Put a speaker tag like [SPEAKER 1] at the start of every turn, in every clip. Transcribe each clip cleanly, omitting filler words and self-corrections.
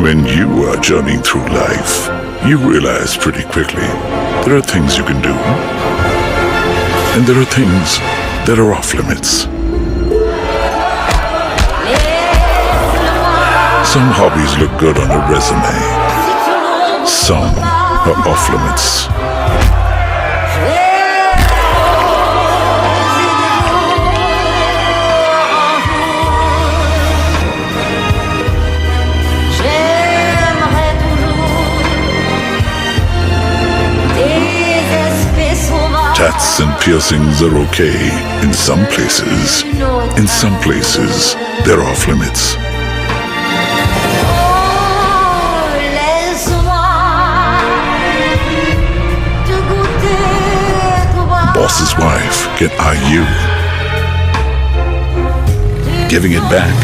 [SPEAKER 1] When you are journeying through life, you realize pretty quickly there are things you can do, and there are things that are off limits. Some hobbies look good on a resume. Some are off limits. Tats and piercings are okay in some places. In some places, they're off limits. Boss's wife can eye you. Giving it back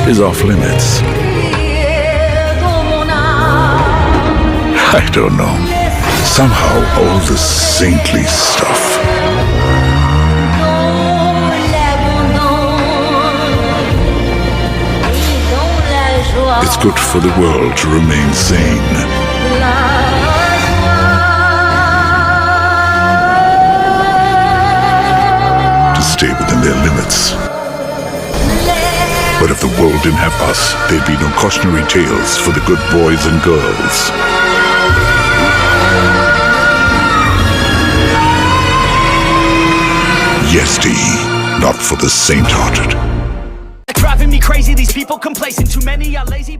[SPEAKER 1] is off limits. I don't know. Somehow all this saintly stuff. It's good for the world to remain sane. To stay within their limits. But if the world didn't have us, there'd be no cautionary tales for the good boys and girls. Yezdi, not for the saint-hearted.
[SPEAKER 2] Driving me crazy, these people complacent, too many are lazy.